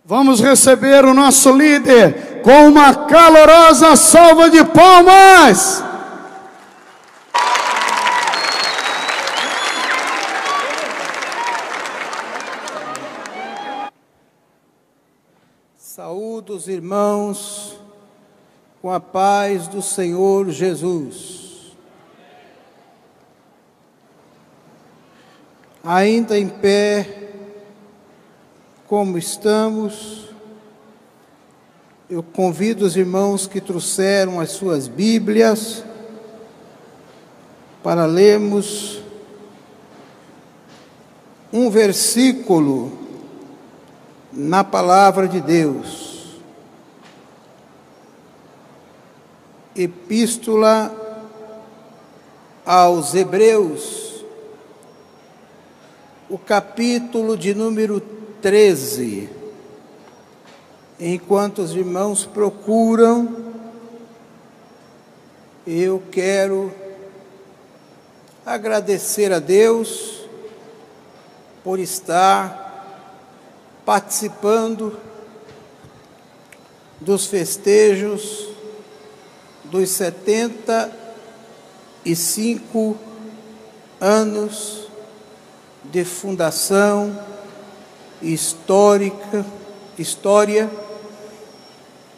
Vamos receber o nosso líder com uma calorosa salva de palmas. Saúdo os irmãos com a paz do Senhor Jesus. Ainda em pé, como estamos, eu convido os irmãos que trouxeram as suas Bíblias para lermos um versículo na Palavra de Deus. Epístola aos Hebreus, o capítulo de número 13. Enquanto os irmãos procuram, eu quero agradecer a Deus por estar participando dos festejos dos 75 anos de fundação história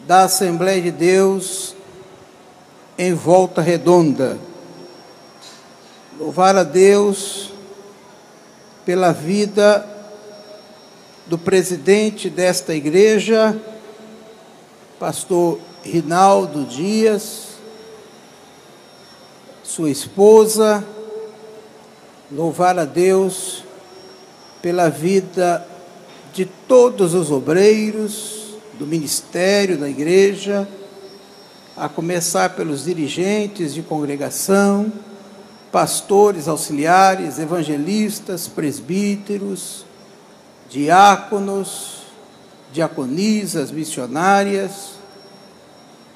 da Assembleia de Deus em Volta Redonda. Louvar a Deus pela vida do presidente desta igreja, pastor Rinaldo Dias, sua esposa. Louvar a Deus pela vida de todos os obreiros do ministério da igreja, a começar pelos dirigentes de congregação, pastores auxiliares, evangelistas, presbíteros, diáconos, diaconisas, missionárias.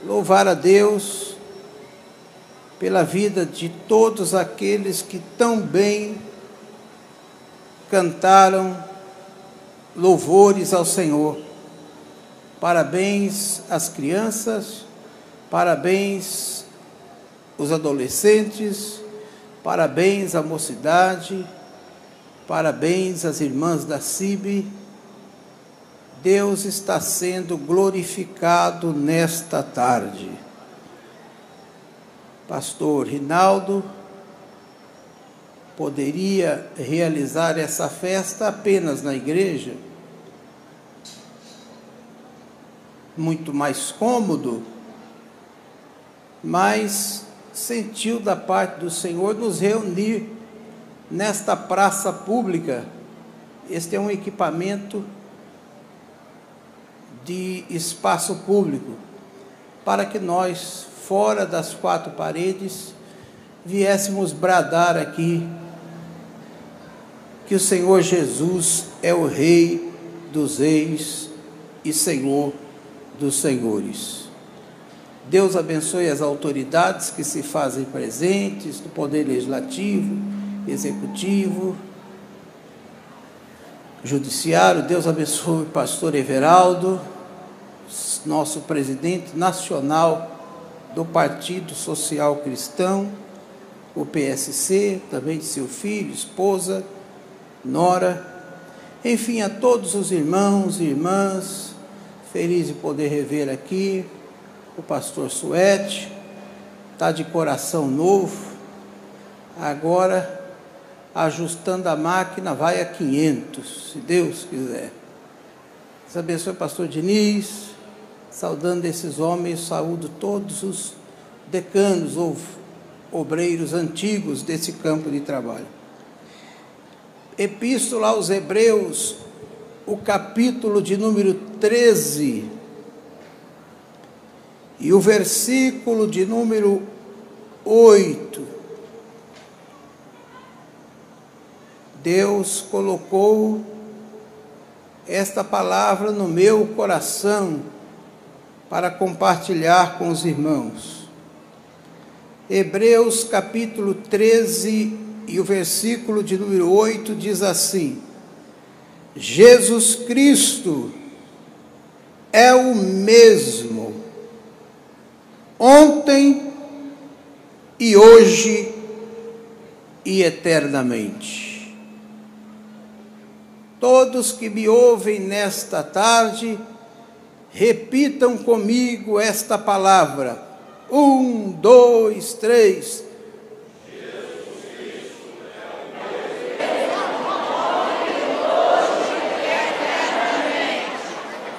Louvar a Deus pela vida de todos aqueles que tão bem cantaram louvores ao Senhor. Parabéns às crianças, parabéns aos adolescentes, parabéns à mocidade, parabéns às irmãs da CIB. Deus está sendo glorificado nesta tarde. Pastor Rinaldo poderia realizar essa festa apenas na igreja, muito mais cômodo, mas sentiu da parte do Senhor nos reunir nesta praça pública. Este é um equipamento de espaço público, para que nós, fora das quatro paredes, viéssemos bradar aqui que o Senhor Jesus é o Rei dos Reis e Senhor dos Senhores. Deus abençoe as autoridades que se fazem presentes, do Poder Legislativo, Executivo, Judiciário. Deus abençoe o pastor Everaldo, nosso presidente nacional do Partido Social Cristão, o PSC, também de seu filho, esposa, nora, enfim, a todos os irmãos e irmãs, feliz de poder rever aqui o pastor Suete, está de coração novo, agora ajustando a máquina, vai a 500, se Deus quiser. Deus abençoe o pastor Diniz, saudando esses homens, saúdo todos os decanos ou obreiros antigos desse campo de trabalho. Epístola aos Hebreus, o capítulo de número 13, e o versículo de número 8. Deus colocou esta palavra no meu coração para compartilhar com os irmãos. Hebreus capítulo 13 e o versículo de número 8 diz assim: Jesus Cristo é o mesmo, ontem e hoje e eternamente. Todos que me ouvem nesta tarde, repitam comigo esta palavra. 1, 2, 3.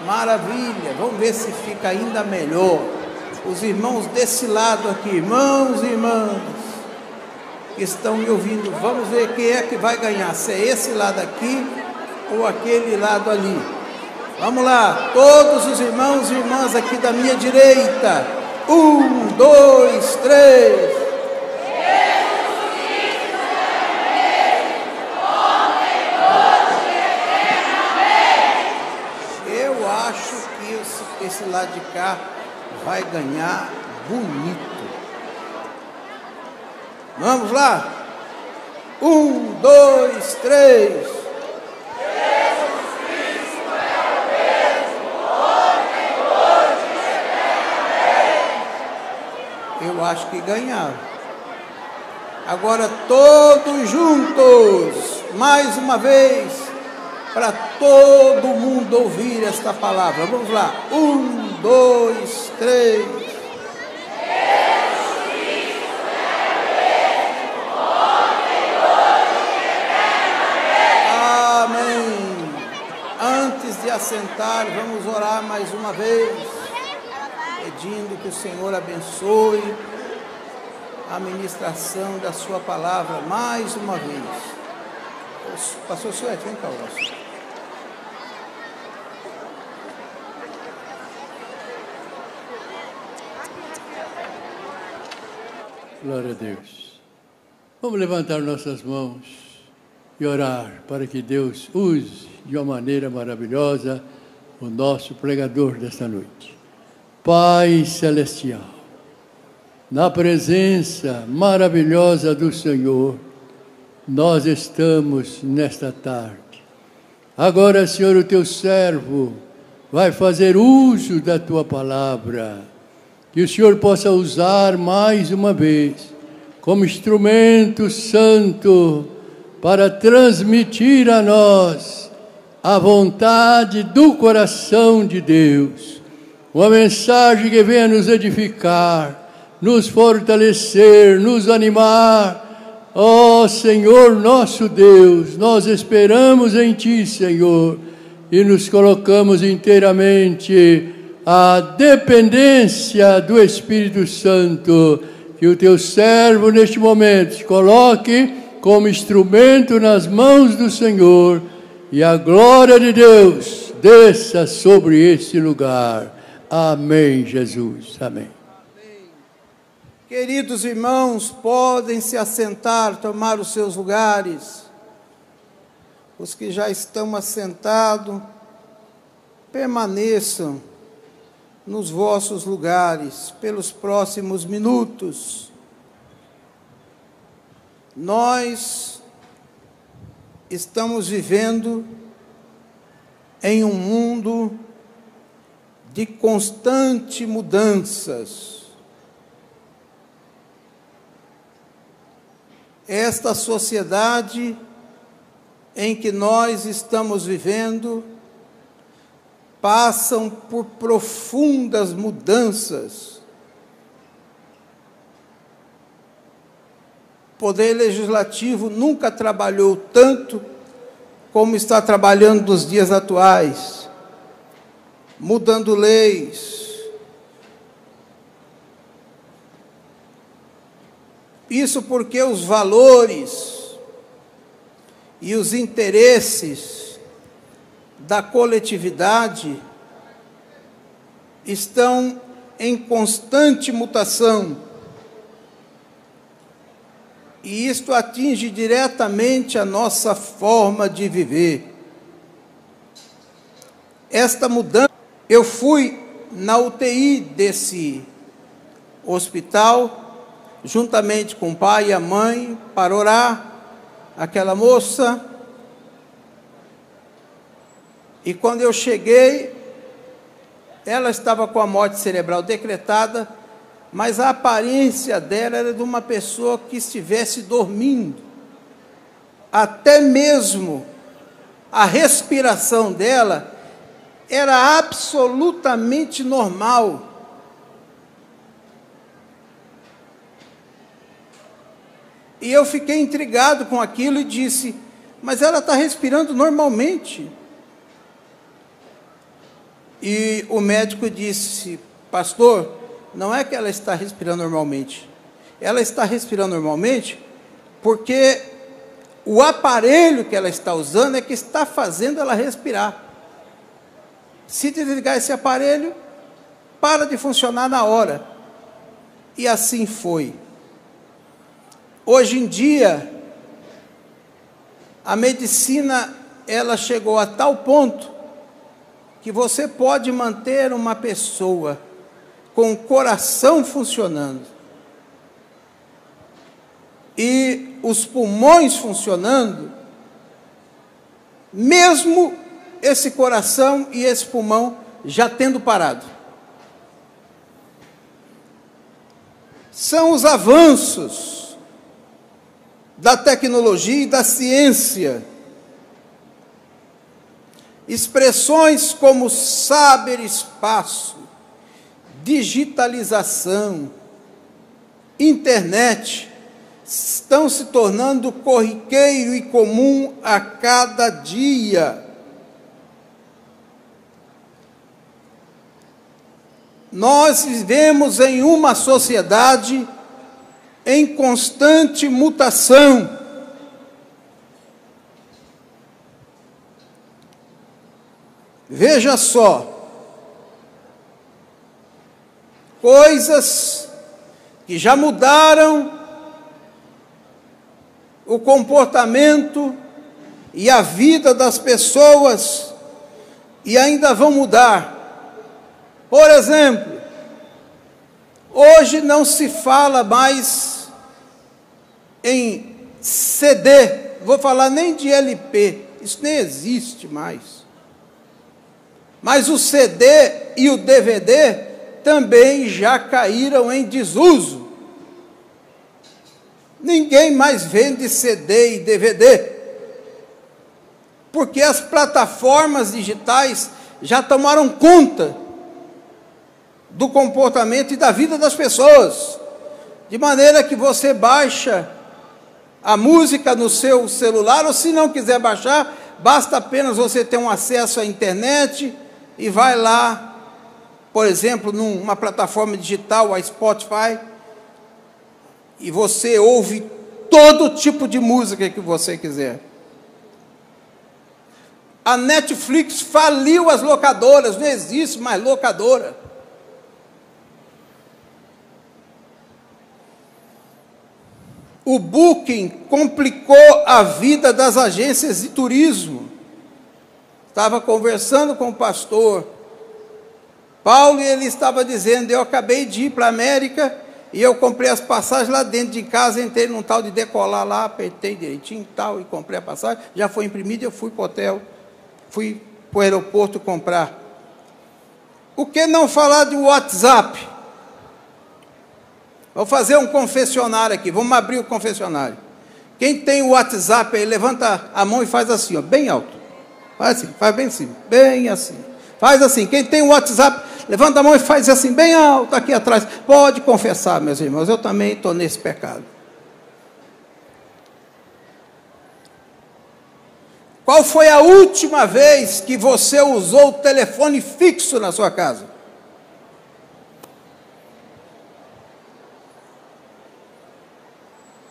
Maravilha, vamos ver se fica ainda melhor. Os irmãos desse lado aqui, irmãos e irmãs, que estão me ouvindo, vamos ver quem é que vai ganhar, se é esse lado aqui ou aquele lado ali. Vamos lá, todos os irmãos e irmãs aqui da minha direita. 1, 2, 3. Eu acho que esse lado de cá vai ganhar bonito. Vamos lá? 1, 2, 3. Eu acho que ganharam. Agora todos juntos, mais uma vez, para todo mundo ouvir esta palavra. Vamos lá. 1, 2, 3. Amém. Antes de assentar, vamos orar mais uma vez, pedindo que o Senhor abençoe a ministração da sua palavra mais uma vez. Pastor Suete, vem cá, Horácio. Glória a Deus. Vamos levantar nossas mãos e orar para que Deus use de uma maneira maravilhosa o nosso pregador desta noite. Pai Celestial, na presença maravilhosa do Senhor, nós estamos nesta tarde. Agora, Senhor, o teu servo vai fazer uso da tua palavra, que o Senhor possa usar mais uma vez como instrumento santo para transmitir a nós a vontade do coração de Deus. Uma mensagem que venha nos edificar, nos fortalecer, nos animar. Ó Senhor nosso Deus, nós esperamos em Ti, Senhor, e nos colocamos inteiramente à dependência do Espírito Santo, que o Teu servo neste momento se coloque como instrumento nas mãos do Senhor, e a glória de Deus desça sobre este lugar. Amém, Jesus. Amém. Queridos irmãos, podem se assentar, tomar os seus lugares. Os que já estão assentados, permaneçam nos vossos lugares pelos próximos minutos. Nós estamos vivendo em um mundo de constantes mudanças. Esta sociedade em que nós estamos vivendo passam por profundas mudanças. O Poder Legislativo nunca trabalhou tanto como está trabalhando nos dias atuais, mudando leis. Isso porque os valores e os interesses da coletividade estão em constante mutação. E isto atinge diretamente a nossa forma de viver. Esta mudança, eu fui na UTI desse hospital, juntamente com o pai e a mãe, para orar aquela moça. E quando eu cheguei, ela estava com a morte cerebral decretada, mas a aparência dela era de uma pessoa que estivesse dormindo. Até mesmo a respiração dela era absolutamente normal. E eu fiquei intrigado com aquilo e disse, mas ela está respirando normalmente. E o médico disse, pastor, não é que ela está respirando normalmente. Ela está respirando normalmente porque o aparelho que ela está usando é que está fazendo ela respirar. Se desligar esse aparelho, para de funcionar na hora. E assim foi. Hoje em dia, a medicina, ela chegou a tal ponto que você pode manter uma pessoa com o coração funcionando e os pulmões funcionando, mesmo esse coração e esse pulmão já tendo parado. São os avanços da tecnologia e da ciência. Expressões como cyberespaço, digitalização, internet, estão se tornando corriqueiro e comum a cada dia. Nós vivemos em uma sociedade em constante mutação. Veja só, coisas que já mudaram o comportamento e a vida das pessoas e ainda vão mudar. Por exemplo, hoje não se fala mais em CD, vou falar nem de LP, isso nem existe mais. Mas o CD e o DVD também já caíram em desuso. Ninguém mais vende CD e DVD, porque as plataformas digitais já tomaram conta do comportamento e da vida das pessoas, de maneira que você baixa a música no seu celular, ou se não quiser baixar, basta apenas você ter um acesso à internet e vai lá, por exemplo, numa plataforma digital, a Spotify, e você ouve todo tipo de música que você quiser. A Netflix faliu as locadoras, não existe mais locadora. O Booking complicou a vida das agências de turismo. Estava conversando com o pastor Paulo e ele estava dizendo, eu acabei de ir para a América e eu comprei as passagens lá dentro de casa, entrei num tal de decolar lá, apertei direitinho e tal, e comprei a passagem, já foi imprimida, eu fui para o hotel, fui para o aeroporto comprar. O que não falar de WhatsApp? Vou fazer um confessionário aqui, vamos abrir o confessionário. Quem tem o WhatsApp aí, levanta a mão e faz assim, ó, bem alto. Faz assim, faz bem assim, bem assim. Faz assim, quem tem o WhatsApp, levanta a mão e faz assim, bem alto, aqui atrás. Pode confessar, meus irmãos, eu também estou nesse pecado. Qual foi a última vez que você usou o telefone fixo na sua casa?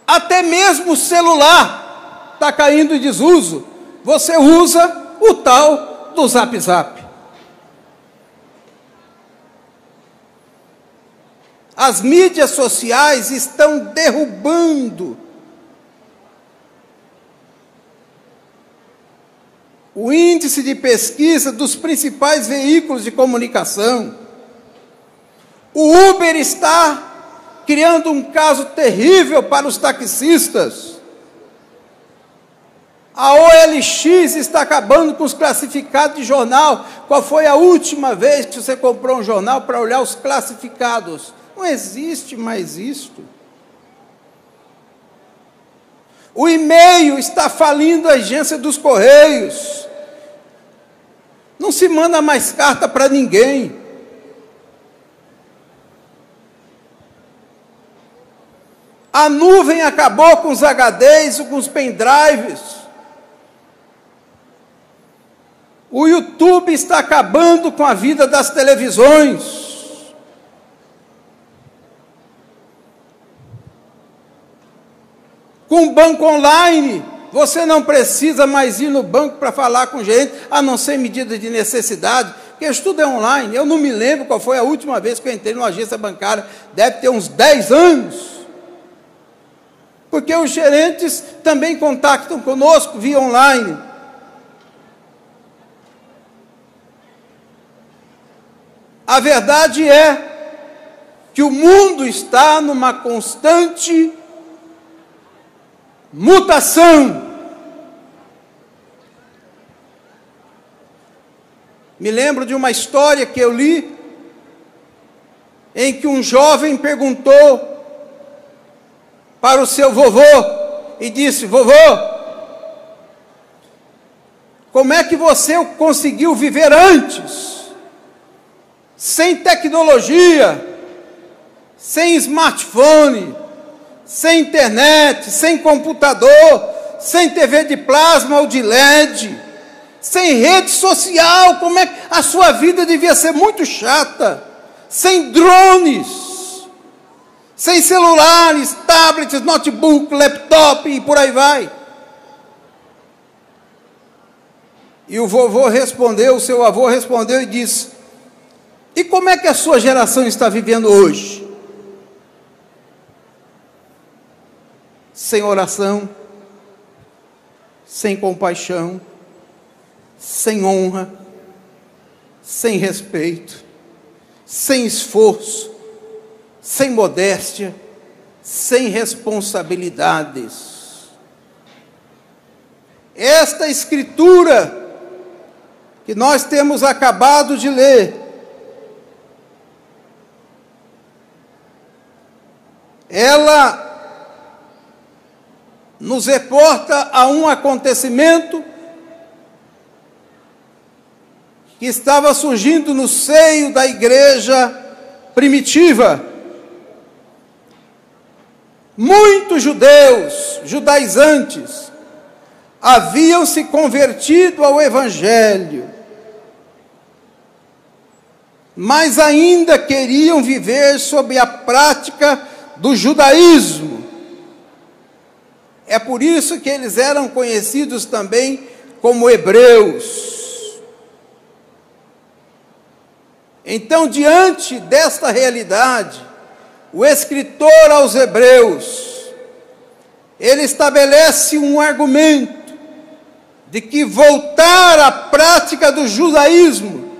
Até mesmo o celular está caindo em desuso. Você usa o tal do Zap Zap. As mídias sociais estão derrubando o índice de pesquisa dos principais veículos de comunicação. O Uber está criando um caso terrível para os taxistas. A OLX está acabando com os classificados de jornal. Qual foi a última vez que você comprou um jornal para olhar os classificados? Não existe mais isto. O e-mail está falindo a agência dos Correios. Não se manda mais carta para ninguém. A nuvem acabou com os HDs, com os pendrives. O YouTube está acabando com a vida das televisões. Com o banco online, você não precisa mais ir no banco para falar com gente, a não ser medida de necessidade, porque isso tudo é online. Eu não me lembro qual foi a última vez que eu entrei numa agência bancária, deve ter uns 10 anos. Porque os gerentes também contactam conosco via online. A verdade é que o mundo está numa constante mutação. Me lembro de uma história que eu li, em que um jovem perguntou para o seu vovô e disse: vovô, como é que você conseguiu viver antes? Sem tecnologia, sem smartphone, sem internet, sem computador, sem TV de plasma ou de LED, sem rede social. Como é que a sua vida devia ser muito chata? Sem drones, sem celulares, tablets, notebook, laptop e por aí vai. E o vovô respondeu, o seu avô respondeu e disse: e como é que a sua geração está vivendo hoje? Sem oração, sem compaixão, sem honra, sem respeito, sem esforço, sem modéstia, sem responsabilidades. Esta escritura que nós temos acabado de ler, ela nos reporta a um acontecimento que estava surgindo no seio da igreja primitiva. Muitos judeus, judaizantes, haviam se convertido ao Evangelho, mas ainda queriam viver sob a prática do judaísmo. É por isso que eles eram conhecidos também como hebreus. Então, diante desta realidade, o escritor aos Hebreus, ele estabelece um argumento de que voltar à prática do judaísmo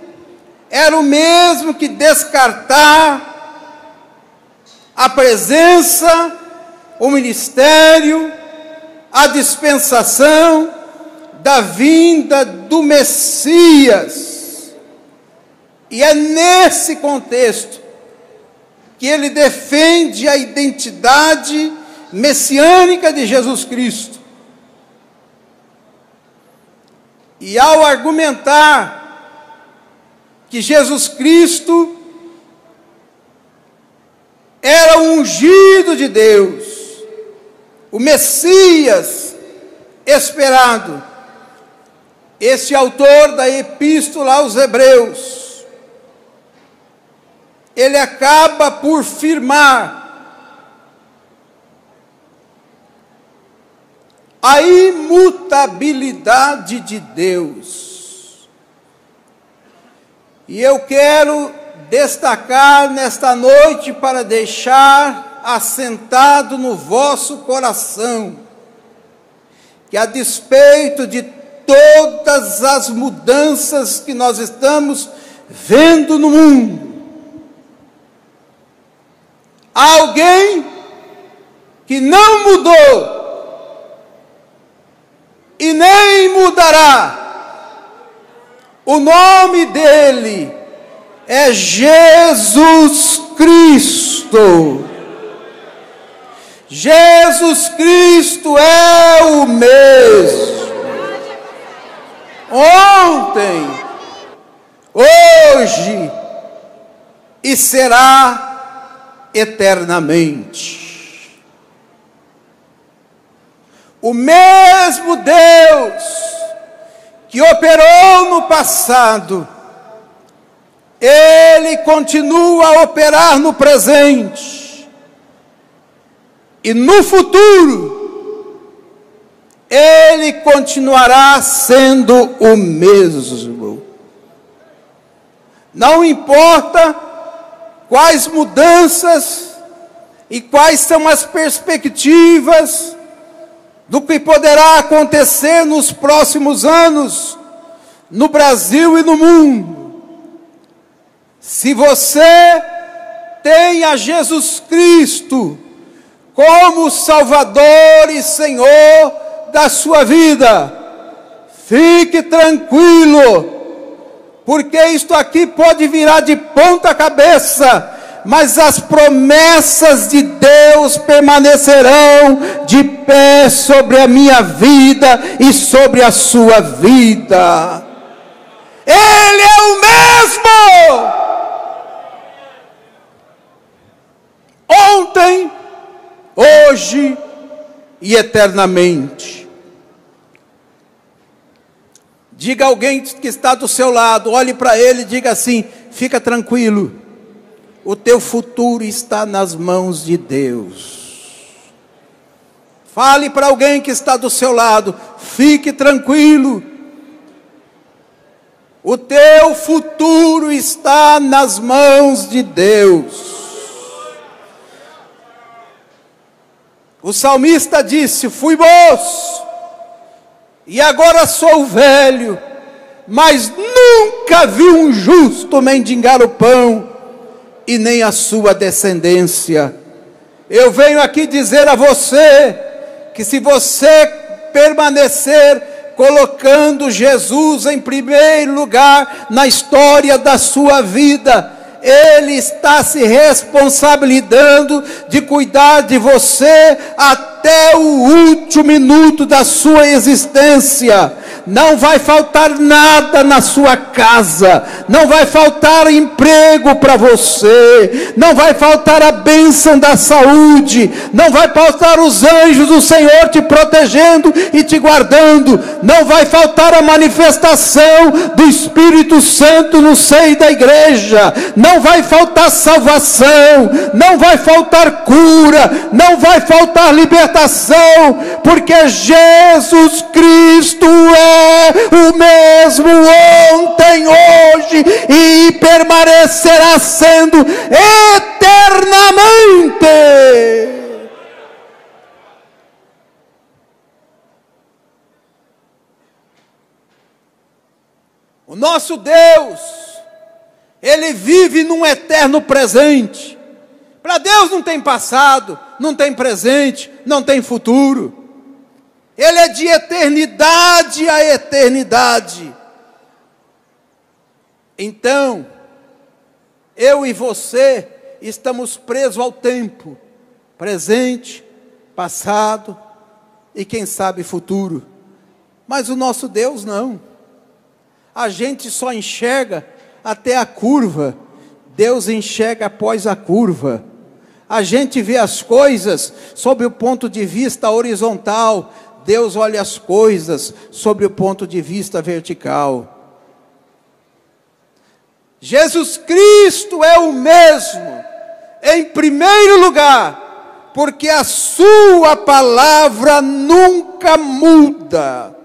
era o mesmo que descartar a presença, o ministério, a dispensação da vinda do Messias. E é nesse contexto que ele defende a identidade messiânica de Jesus Cristo. E ao argumentar que Jesus Cristo era o ungido de Deus, o Messias esperado, este autor da epístola aos Hebreus, ele acaba por firmar a imutabilidade de Deus. E eu quero destacar nesta noite, para deixar assentado no vosso coração, que a despeito de todas as mudanças que nós estamos vendo no mundo, há alguém que não mudou e nem mudará. O nome dele é Jesus Cristo. Jesus Cristo é o mesmo. Ontem, hoje e será eternamente. O mesmo Deus que operou no passado, Ele continua a operar no presente. E no futuro, Ele continuará sendo o mesmo. Não importa quais mudanças e quais são as perspectivas do que poderá acontecer nos próximos anos, no Brasil e no mundo. Se você tem a Jesus Cristo como Salvador e Senhor da sua vida, fique tranquilo, porque isto aqui pode virar de ponta cabeça, mas as promessas de Deus permanecerão de pé sobre a minha vida e sobre a sua vida. Ele é o mesmo ontem, hoje e eternamente. Diga a alguém que está do seu lado, olhe para ele e diga assim: fica tranquilo, o teu futuro está nas mãos de Deus. Fale para alguém que está do seu lado: fique tranquilo, o teu futuro está nas mãos de Deus. O salmista disse: fui moço, e agora sou velho, mas nunca vi um justo mendigar o pão, e nem a sua descendência. Eu venho aqui dizer a você, que se você permanecer colocando Jesus em primeiro lugar na história da sua vida, Ele está se responsabilizando de cuidar de você até o último minuto da sua existência. Não vai faltar nada na sua casa, não vai faltar emprego para você, não vai faltar a bênção da saúde, não vai faltar os anjos do Senhor te protegendo e te guardando, não vai faltar a manifestação do Espírito Santo no seio da igreja, não vai faltar salvação, não vai faltar cura, não vai faltar libertação, porque Jesus Cristo é o mesmo ontem, hoje e permanecerá sendo eternamente. O nosso Deus, Ele vive num eterno presente. Para Deus não tem passado, não tem presente, não tem futuro. Ele é de eternidade a eternidade. Então, eu e você estamos presos ao tempo, presente, passado e quem sabe futuro. Mas o nosso Deus não. A gente só enxerga até a curva, Deus enxerga após a curva. A gente vê as coisas sob o ponto de vista horizontal, Deus olha as coisas sobre o ponto de vista vertical. Jesus Cristo é o mesmo, em primeiro lugar, porque a sua palavra nunca muda.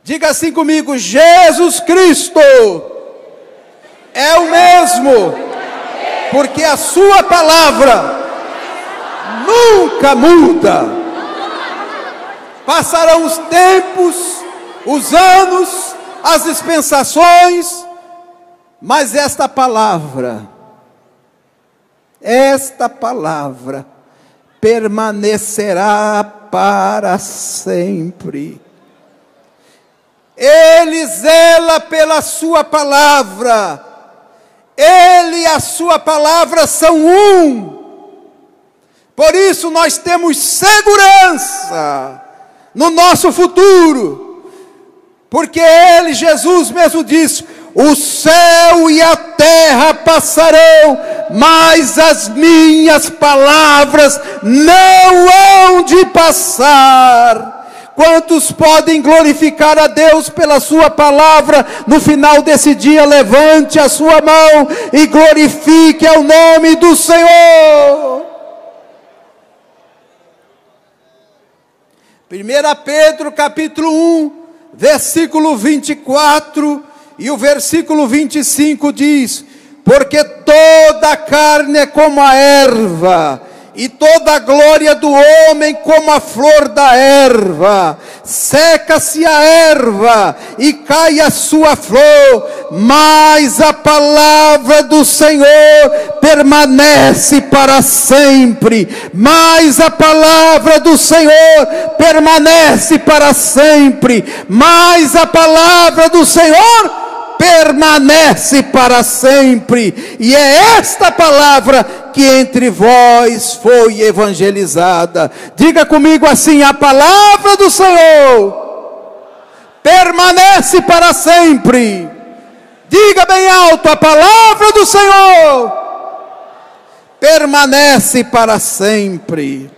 Diga assim comigo: Jesus Cristo é o mesmo, porque a sua palavra nunca muda. Passarão os tempos, os anos, as dispensações, mas esta palavra permanecerá para sempre. Ele zela pela sua palavra. Ele e a sua palavra são um. Por isso nós temos segurança no nosso futuro. Porque Ele, Jesus mesmo disse: o céu e a terra passarão, mas as minhas palavras não hão de passar. Quantos podem glorificar a Deus pela sua palavra? No final desse dia, levante a sua mão e glorifique ao nome do Senhor. 1 Pedro capítulo 1, versículo 24 e o versículo 25 diz: porque toda a carne é como a erva, e toda a glória do homem como a flor da erva. Seca-se a erva e cai a sua flor, mas a palavra do Senhor permanece para sempre. Mas a palavra do Senhor permanece para sempre. Mas a palavra do Senhor permanece para sempre. E é esta palavra que entre vós foi evangelizada. Diga comigo assim: a palavra do Senhor permanece para sempre. Diga bem alto: a palavra do Senhor permanece para sempre.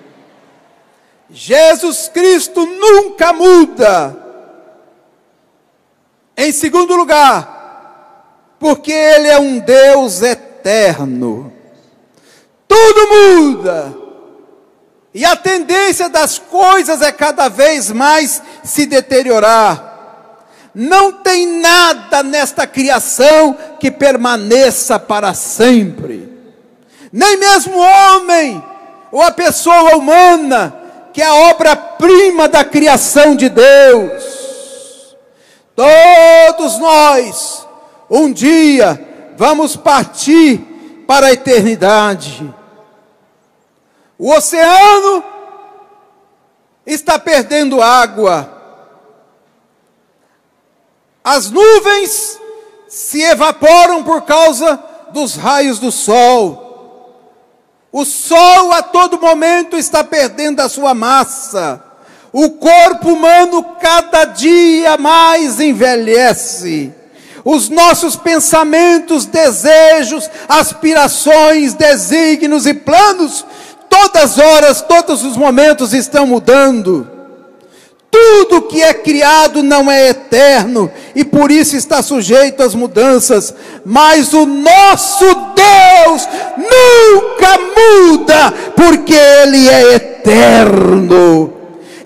Jesus Cristo nunca muda. Em segundo lugar, porque Ele é um Deus eterno. Tudo muda. E a tendência das coisas é cada vez mais se deteriorar. Não tem nada nesta criação que permaneça para sempre. Nem mesmo o homem, ou a pessoa humana, que é a obra-prima da criação de Deus. Todos nós, um dia, vamos partir para a eternidade. O oceano está perdendo água. As nuvens se evaporam por causa dos raios do sol. O sol a todo momento está perdendo a sua massa. O corpo humano cada dia mais envelhece. Os nossos pensamentos, desejos, aspirações, desígnios e planos, todas as horas, todos os momentos estão mudando. Tudo que é criado não é eterno e por isso está sujeito às mudanças. Mas o nosso Deus nunca muda, porque Ele é eterno.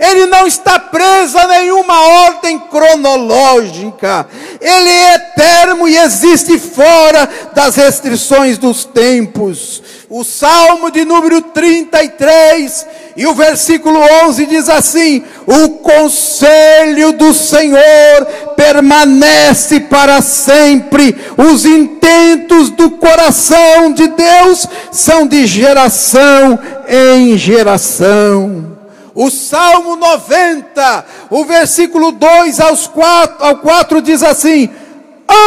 Ele não está preso a nenhuma ordem cronológica. Ele é eterno e existe fora das restrições dos tempos. O Salmo de número 33 e o versículo 11 diz assim: o conselho do Senhor permanece para sempre. Os intentos do coração de Deus são de geração em geração. O Salmo 90, o versículo 2 ao 4 diz assim: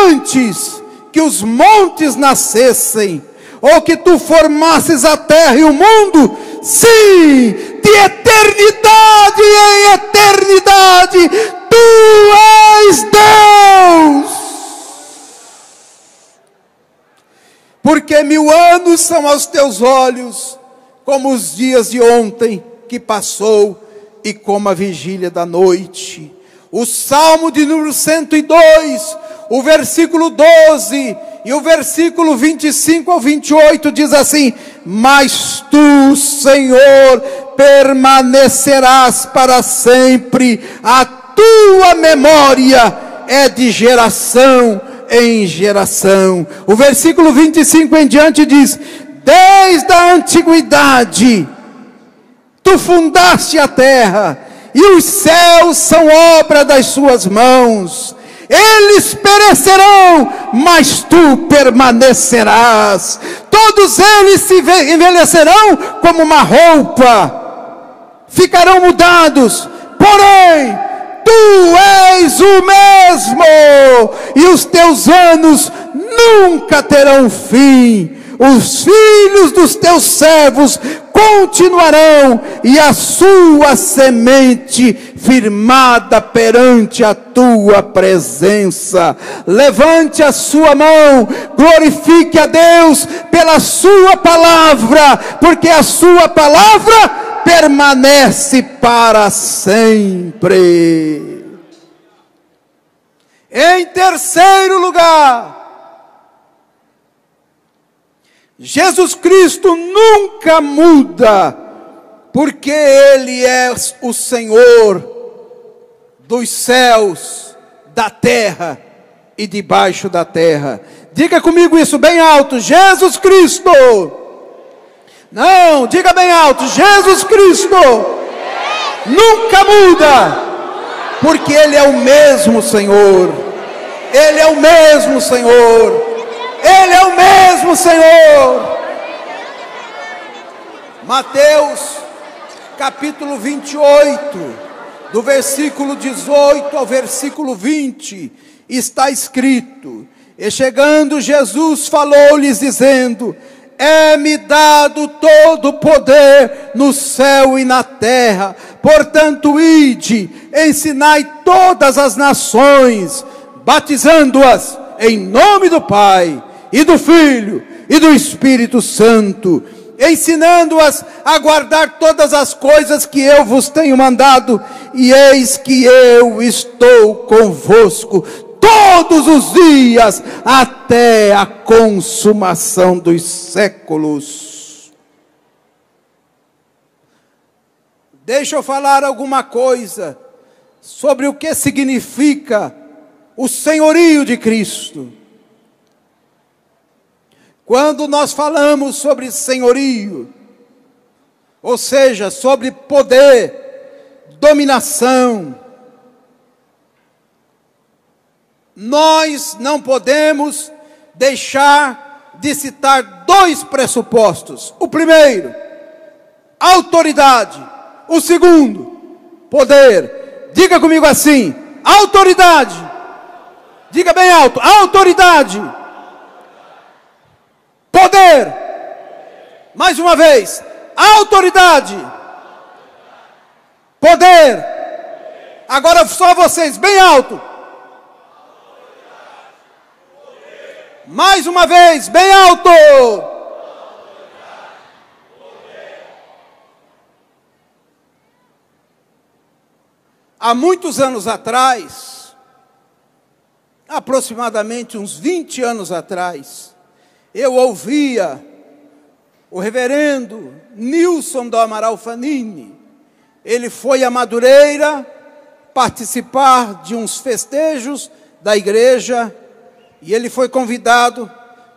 antes que os montes nascessem, ou que tu formasses a terra e o mundo, sim, de eternidade em eternidade, tu és Deus. Porque 1000 anos são aos teus olhos, como os dias de ontem, que passou, e como a vigília da noite. O Salmo de número 102, o versículo 12 e o versículo 25 ao 28 diz assim: mas tu, Senhor, permanecerás para sempre, a tua memória é de geração em geração. O versículo 25 em diante diz: desde a antiguidade tu fundaste a terra, e os céus são obra das suas mãos. Eles perecerão, mas tu permanecerás. Todos eles se envelhecerão como uma roupa, ficarão mudados. Porém, tu és o mesmo, e os teus anos nunca terão fim. Os filhos dos teus servos continuarão, e a sua semente firmada perante a tua presença. Levante a sua mão, glorifique a Deus pela sua palavra, porque a sua palavra permanece para sempre. Em terceiro lugar, Jesus Cristo nunca muda, porque Ele é o Senhor dos céus, da terra e debaixo da terra. Diga comigo isso bem alto: Jesus Cristo. Não, diga bem alto: Jesus Cristo nunca muda, porque Ele é o mesmo Senhor. Ele é o mesmo Senhor. Ele é o mesmo Senhor. Mateus capítulo 28, do versículo 18 ao versículo 20, está escrito: e chegando Jesus falou-lhes dizendo: é-me dado todo o poder no céu e na terra, portanto ide, ensinai todas as nações, batizando-as em nome do Pai, e do Filho, e do Espírito Santo, ensinando-as a guardar todas as coisas que eu vos tenho mandado, e eis que eu estou convosco todos os dias, até a consumação dos séculos. Deixa eu falar alguma coisa sobre o que significa o senhorio de Cristo. Quando nós falamos sobre senhorio, ou seja, sobre poder, dominação, nós não podemos deixar de citar dois pressupostos. O primeiro, autoridade. O segundo, poder. Diga comigo assim: autoridade. Diga bem alto: autoridade. Poder. Mais uma vez: autoridade. Poder. Agora só vocês, bem alto. Mais uma vez, bem alto. Há muitos anos atrás, aproximadamente uns 20 anos atrás, eu ouvia o reverendo Nilson do Amaral Fanini. Ele foi a Madureira participar de uns festejos da igreja, e ele foi convidado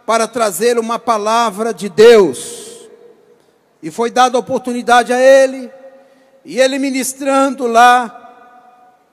para trazer uma palavra de Deus. E foi dada a oportunidade a ele, e ele ministrando lá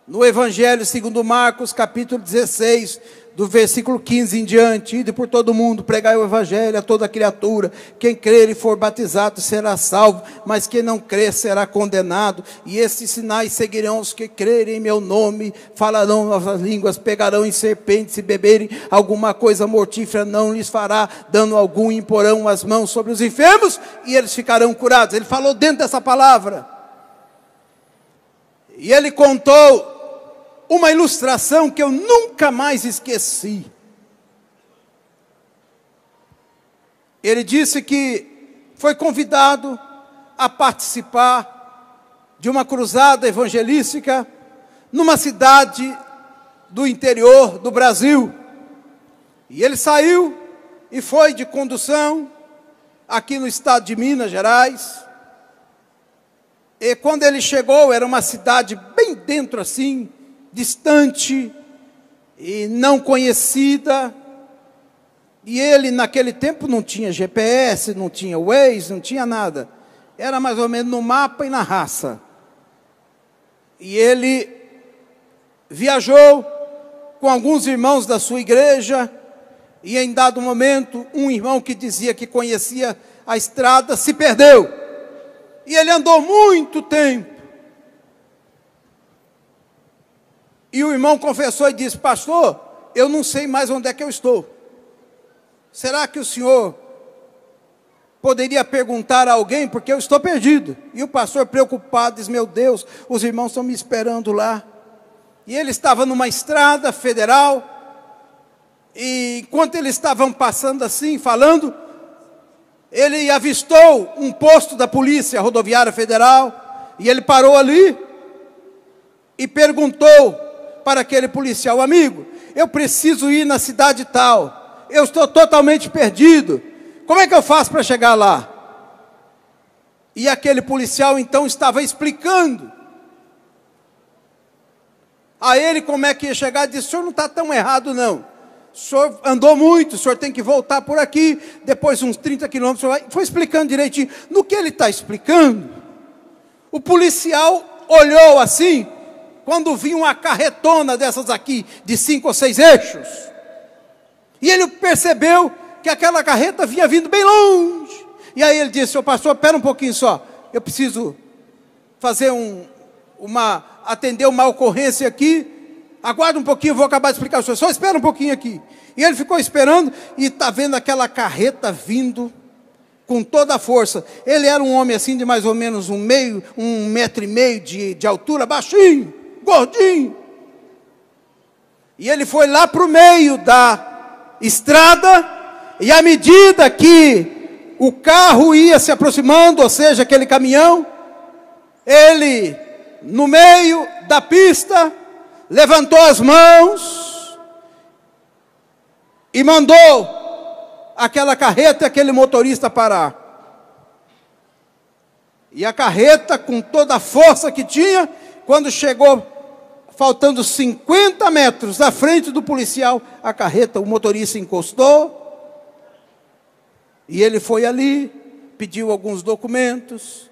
no Evangelho segundo Marcos, capítulo 16, do versículo 15 em diante: ide por todo mundo, pregai o Evangelho a toda criatura, quem crer e for batizado será salvo, mas quem não crer será condenado, e estes sinais seguirão os que crerem em meu nome, falarão novas línguas, pegarão em serpentes, e beberem alguma coisa mortífera não lhes fará dano algum, imporão as mãos sobre os enfermos, e eles ficarão curados. Ele falou dentro dessa palavra, e ele contou uma ilustração que eu nunca mais esqueci. Ele disse que foi convidado a participar de uma cruzada evangelística numa cidade do interior do Brasil. E ele saiu e foi de condução aqui no estado de Minas Gerais. E quando ele chegou, era uma cidade bem dentro assim, distante e não conhecida, e ele naquele tempo não tinha GPS, não tinha Waze, não tinha nada, era mais ou menos no mapa e na raça. E ele viajou com alguns irmãos da sua igreja, e em dado momento, um irmão que dizia que conhecia a estrada se perdeu, e ele andou muito tempo. E o irmão confessou e disse: pastor, eu não sei mais onde é que eu estou. Será que o senhor poderia perguntar a alguém, porque eu estou perdido? E o pastor, preocupado, diz: meu Deus, os irmãos estão me esperando lá. E ele estava numa estrada federal, e enquanto eles estavam passando assim, falando, ele avistou um posto da polícia rodoviária federal, e ele parou ali, e perguntou para aquele policial: amigo, eu preciso ir na cidade tal, eu estou totalmente perdido, como é que eu faço para chegar lá? E aquele policial então estava explicando a ele como é que ia chegar. Disse: o senhor não está tão errado não, o senhor andou muito, o senhor tem que voltar por aqui, depois uns 30 quilômetros, foi explicando direitinho. No que ele está explicando, o policial olhou assim, quando viu uma carretona dessas aqui, de 5 ou 6 eixos, e ele percebeu que aquela carreta vinha vindo bem longe. E aí ele disse: ô pastor, espera um pouquinho só, eu preciso fazer atender uma ocorrência aqui, aguarda um pouquinho, eu vou acabar de explicar ao senhor, só espera um pouquinho aqui. E ele ficou esperando, e está vendo aquela carreta vindo com toda a força. Ele era um homem assim de mais ou menos 1,5 metro de altura, baixinho, gordinho. E ele foi lá para o meio da estrada, e à medida que o carro ia se aproximando, ou seja, aquele caminhão, ele, no meio da pista, levantou as mãos e mandou aquela carreta, aquele motorista parar. E a carreta, com toda a força que tinha, quando chegou, faltando 50 metros da frente do policial, a carreta, o motorista encostou, e ele foi ali, pediu alguns documentos,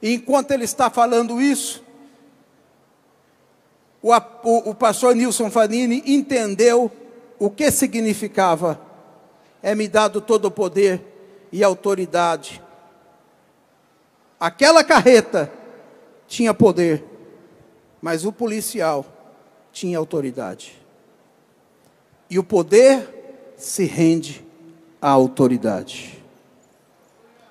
e enquanto ele está falando isso, o pastor Nilson Fanini entendeu o que significava: é me dado todo o poder e autoridade. Aquela carreta tinha poder, mas o policial tinha autoridade. E o poder se rende à autoridade.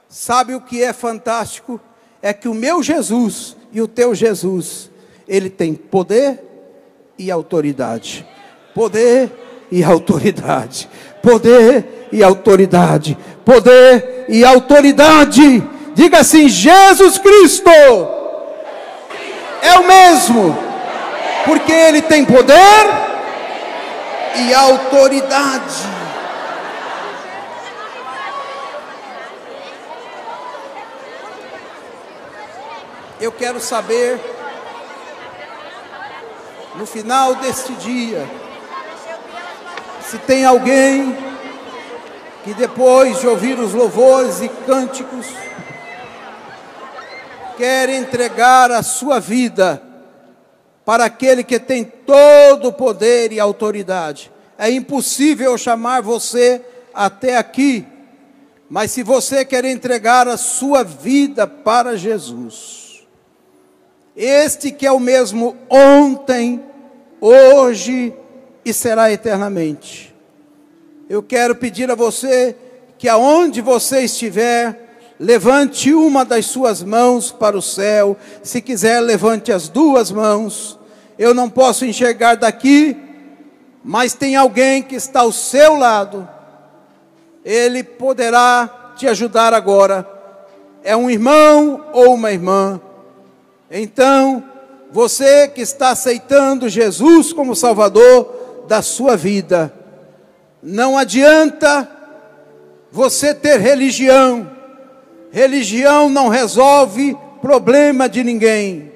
Sabe o que é fantástico? É que o meu Jesus e o teu Jesus, ele tem poder e autoridade. Poder e autoridade. Poder e autoridade. Poder e autoridade. Diga assim: Jesus Cristo é o mesmo, porque ele tem poder e autoridade. Eu quero saber, no final deste dia, se tem alguém que depois de ouvir os louvores e cânticos, quer entregar a sua vida para aquele que tem todo o poder e autoridade. É impossível chamar você até aqui, mas se você quer entregar a sua vida para Jesus, este que é o mesmo ontem, hoje e será eternamente, eu quero pedir a você que aonde você estiver, levante uma das suas mãos para o céu. Se quiser, levante as duas mãos. Eu não posso enxergar daqui, mas tem alguém que está ao seu lado. Ele poderá te ajudar agora. É um irmão ou uma irmã. Então, você que está aceitando Jesus como Salvador da sua vida, não adianta você ter religião. Religião não resolve problema de ninguém.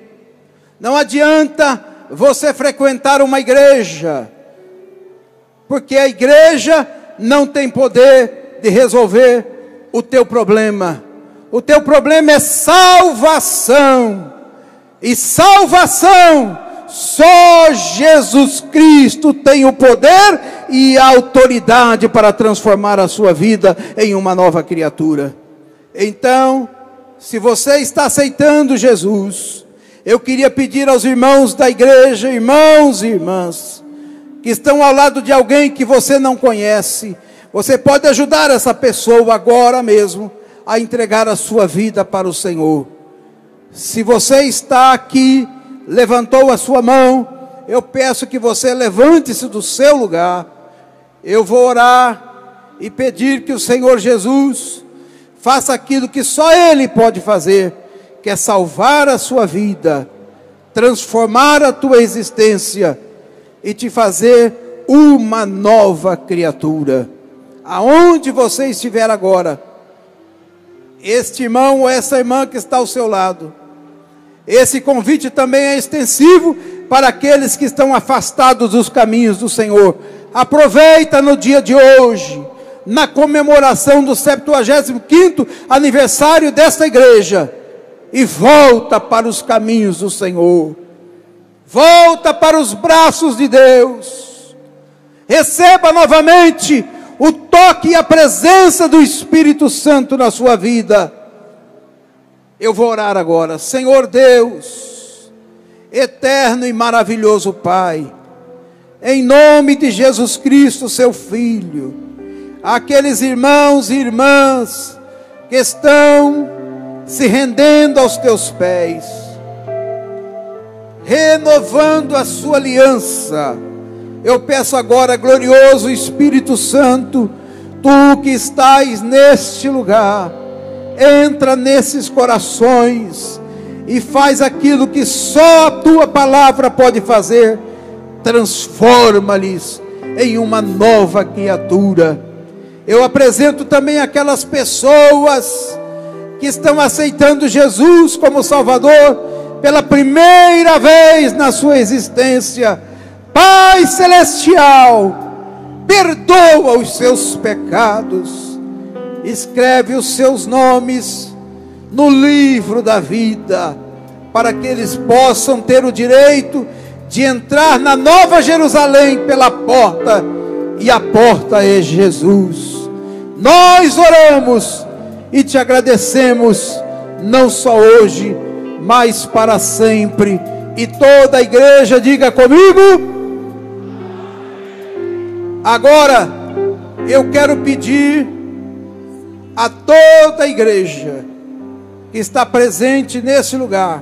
Não adianta você frequentar uma igreja, porque a igreja não tem poder de resolver o teu problema. O teu problema é salvação. E salvação, só Jesus Cristo tem o poder e a autoridade para transformar a sua vida em uma nova criatura. Então, se você está aceitando Jesus, Eu queria pedir aos irmãos da igreja, irmãos e irmãs, que estão ao lado de alguém que você não conhece, você pode ajudar essa pessoa agora mesmo a entregar a sua vida para o Senhor. Se você está aqui, levantou a sua mão, eu peço que você levante-se do seu lugar. Eu vou orar e pedir que o Senhor Jesus faça aquilo que só Ele pode fazer, que é salvar a sua vida, transformar a tua existência e te fazer uma nova criatura. Aonde você estiver agora, este irmão ou essa irmã que está ao seu lado, esse convite também é extensivo para aqueles que estão afastados dos caminhos do Senhor. Aproveita no dia de hoje, na comemoração do 75º aniversário desta igreja, e volta para os caminhos do Senhor. Volta para os braços de Deus. Receba novamente o toque e a presença do Espírito Santo na sua vida. Eu vou orar agora. Senhor Deus, eterno e maravilhoso Pai, em nome de Jesus Cristo, seu Filho, aqueles irmãos e irmãs que estão se rendendo aos teus pés, renovando a sua aliança, eu peço agora, glorioso Espírito Santo, tu que estás neste lugar, entra nesses corações e faz aquilo que só a tua palavra pode fazer. Transforma-lhes em uma nova criatura. Eu apresento também aquelas pessoas que estão aceitando Jesus como Salvador pela primeira vez na sua existência. Pai Celestial, perdoa os seus pecados, escreve os seus nomes no livro da vida, para que eles possam ter o direito de entrar na Nova Jerusalém pela porta, e a porta é Jesus. Nós oramos e te agradecemos, não só hoje, mas para sempre. E toda a igreja diga comigo. Agora eu quero pedir a toda a igreja que está presente nesse lugar,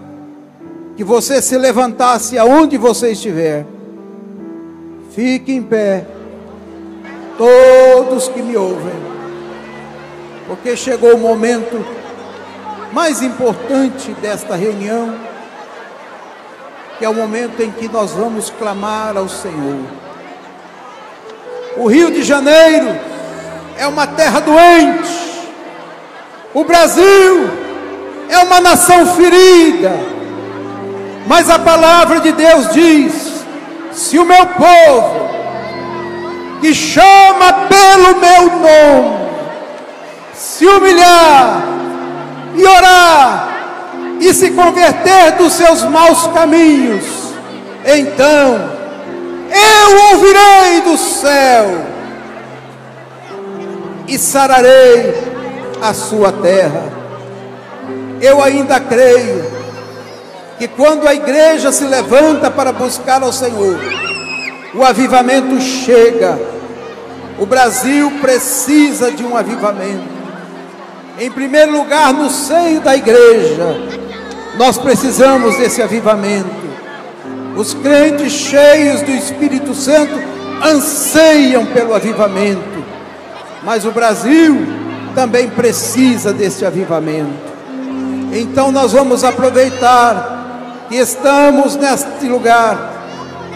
que você se levantasse aonde você estiver. Fique em pé, todos que me ouvem, porque chegou o momento mais importante desta reunião, que é o momento em que nós vamos clamar ao Senhor. O Rio de Janeiro é uma terra doente, o Brasil é uma nação ferida, mas a palavra de Deus diz: se o meu povo, que chama pelo meu nome, se humilhar e orar e se converter dos seus maus caminhos, então eu ouvirei do céu e sararei a sua terra. Eu ainda creio que quando a igreja se levanta para buscar ao Senhor, o avivamento chega. O Brasil precisa de um avivamento. Em primeiro lugar, no seio da igreja, nós precisamos desse avivamento. Os crentes cheios do Espírito Santo anseiam pelo avivamento, mas o Brasil também precisa desse avivamento. Então nós vamos aproveitar que estamos neste lugar.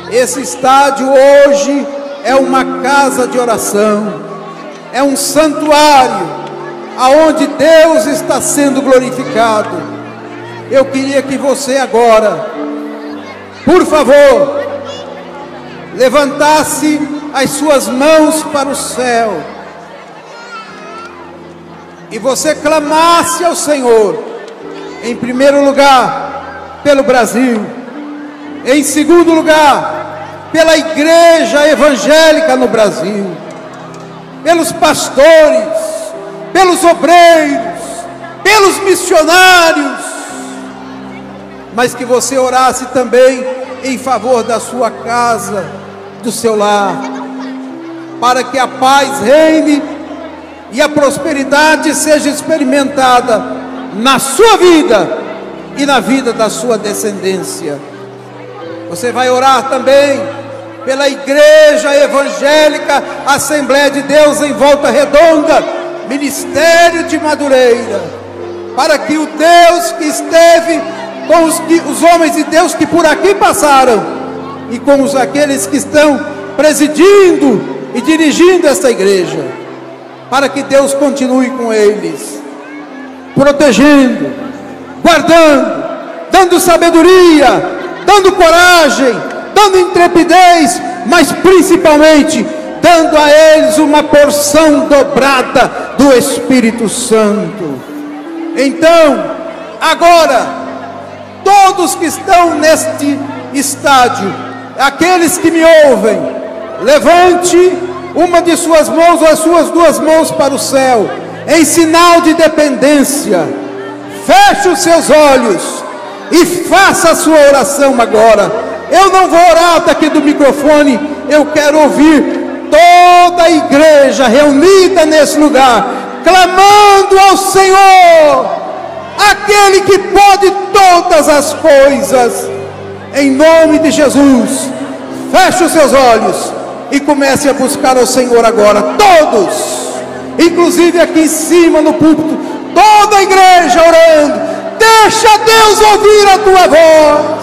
Esse estádio hoje é uma casa de oração, é um santuário aonde Deus está sendo glorificado. Eu queria que você agora, por favor, levantasse as suas mãos para o céu e você clamasse ao Senhor, em primeiro lugar, pelo Brasil, em segundo lugar, pela igreja evangélica no Brasil, pelos pastores, pelos obreiros, pelos missionários. mas que você orasse também em favor da sua casa, do seu lar, para que a paz reine e a prosperidade seja experimentada na sua vida e na vida da sua descendência. Você vai orar também pela Igreja Evangélica Assembleia de Deus em Volta Redonda, Ministério de Madureira, para que o Deus que esteve com os homens de Deus que por aqui passaram e com aqueles que estão presidindo e dirigindo esta igreja, para que Deus continue com eles, protegendo, guardando, dando sabedoria, dando coragem, dando intrepidez, mas principalmente dando a eles uma porção dobrada do Espírito Santo. Então, agora, todos que estão neste estádio, aqueles que me ouvem, levante uma de suas mãos ou as suas duas mãos para o céu, em sinal de dependência. Feche os seus olhos e faça a sua oração agora. Eu não vou orar daqui do microfone, eu quero ouvir toda a igreja reunida nesse lugar, clamando ao Senhor, aquele que pode todas as coisas, em nome de Jesus. Feche os seus olhos e comece a buscar ao Senhor agora, todos, inclusive aqui em cima no púlpito, toda a igreja orando. Deixa Deus ouvir a tua voz.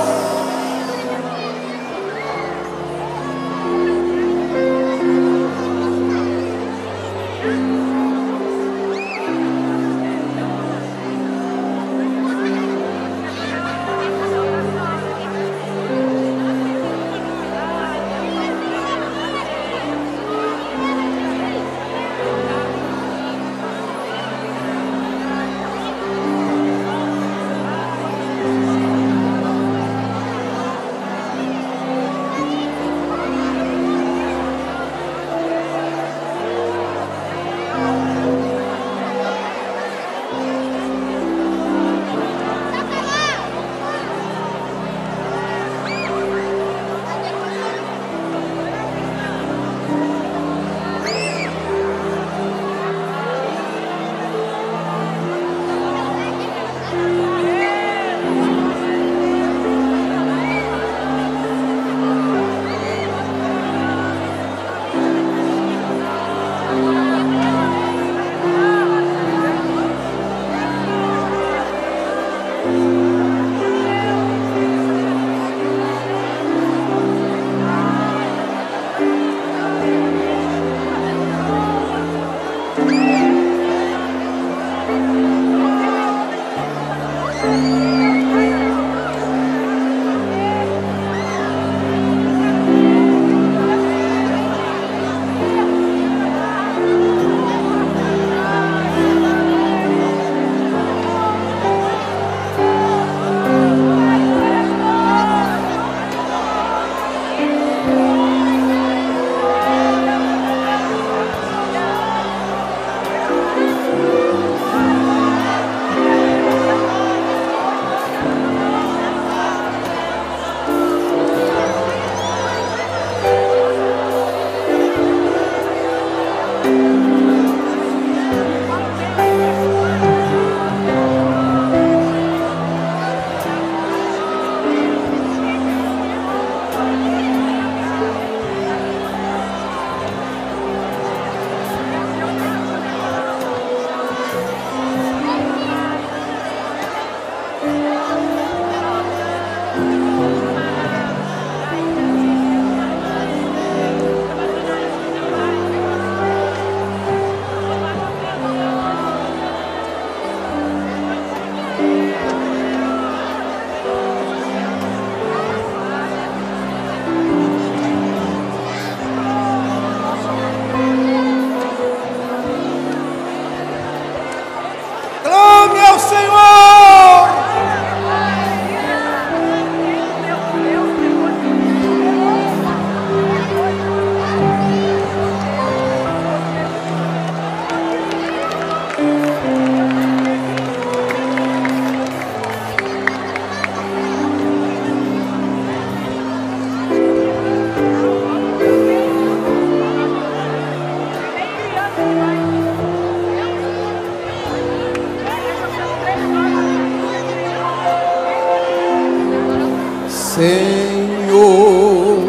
Senhor,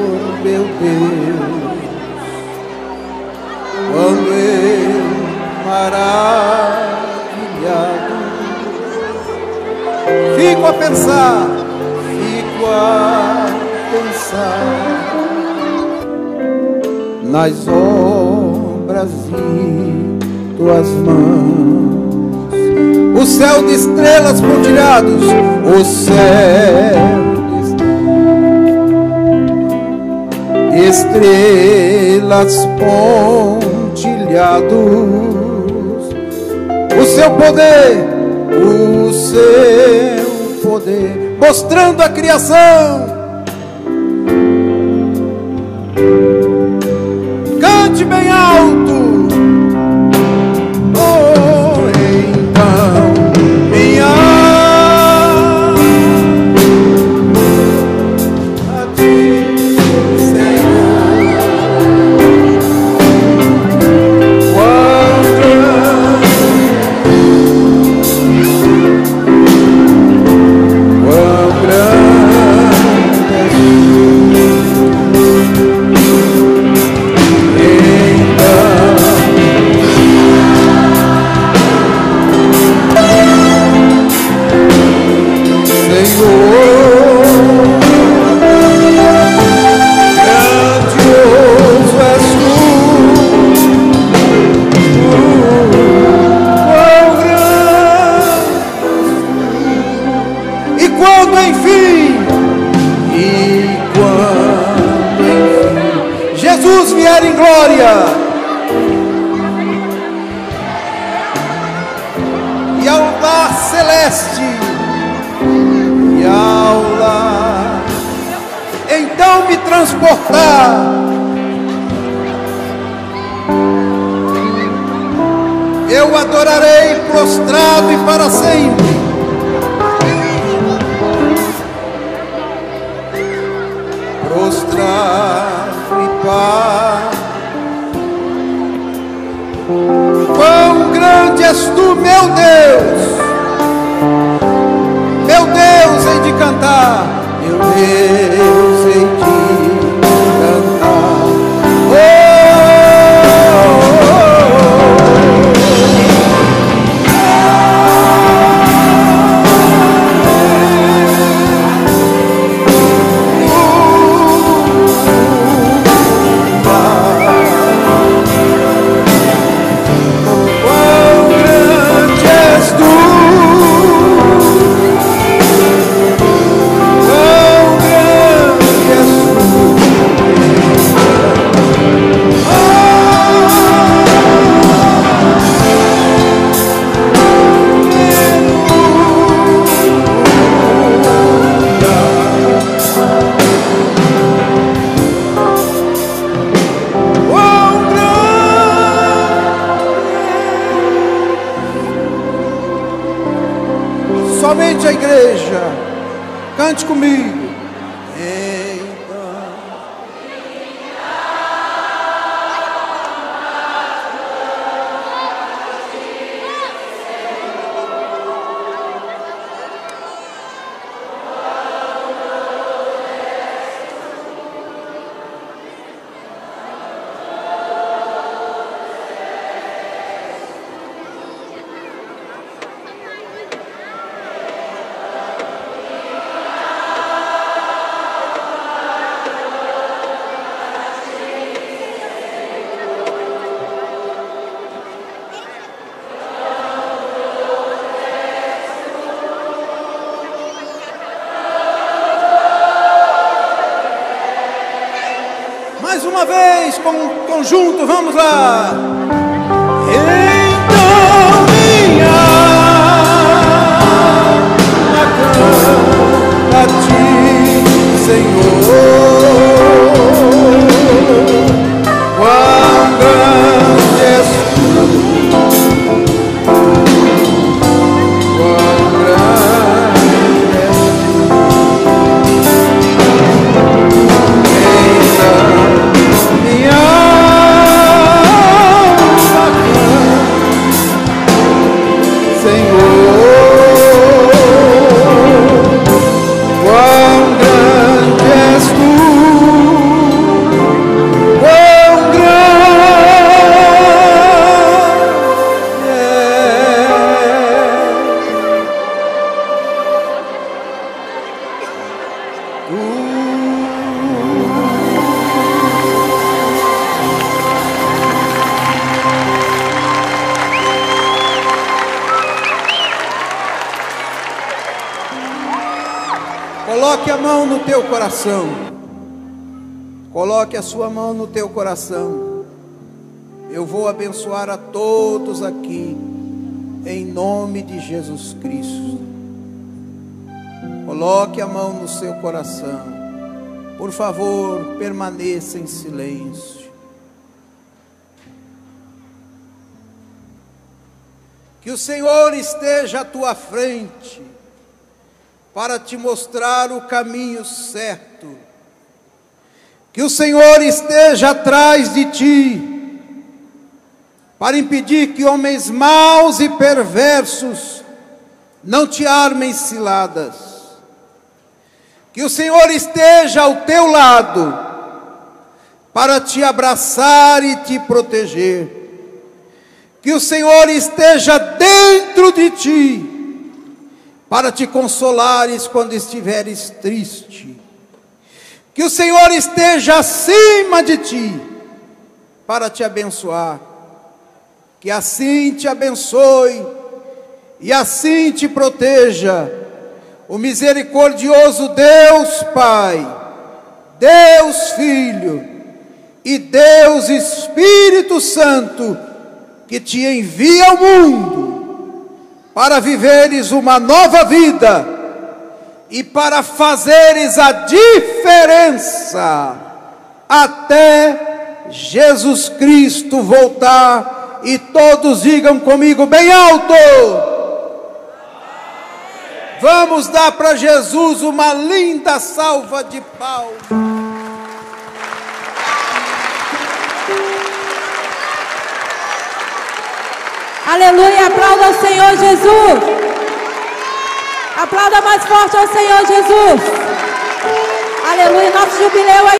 meu Deus, quando eu maravilhado fico a pensar nas obras de tuas mãos, o céu de estrelas pontilhados, o céu de estrelas pontilhados, o seu poder, mostrando a criação. Cante bem alto. Oh, então minha a ti, Senhor, quão Jesus vier em glória e ao lar celeste e ao lar então me transportar eu adorarei prostrado e para sempre. Prostrado e paz. Quão grande és tu, meu Deus, hei de cantar, meu Deus, hei de cantar. Oh, somente a igreja, cante comigo. Mais uma vez, com um conjunto, vamos lá. Então minha canta a ti, Senhor, quão grande és tu, quão grande és Senhor, quão grande Coloque a mão no teu coração. Coloque a sua mão no teu coração. Eu vou abençoar a todos aqui, em nome de Jesus Cristo. Coloque a mão no seu coração. Por favor, permaneça em silêncio. Que o Senhor esteja à tua frente, para te mostrar o caminho certo. Que o Senhor esteja atrás de ti, para impedir que homens maus e perversos não te armem ciladas. Que o Senhor esteja ao teu lado, para te abraçar e te proteger. Que o Senhor esteja dentro de ti, para te consolares quando estiveres triste. Que o Senhor esteja acima de ti, para te abençoar. Que assim te abençoe e assim te proteja o misericordioso Deus Pai, Deus Filho e Deus Espírito Santo, que te envia ao mundo para viveres uma nova vida e para fazeres a diferença até Jesus Cristo voltar. E todos digam comigo bem alto: vamos dar para Jesus uma linda salva de palmas. Aleluia, aplauda ao Senhor Jesus. Aplauda mais forte ao Senhor Jesus. Aleluia, nosso jubileu é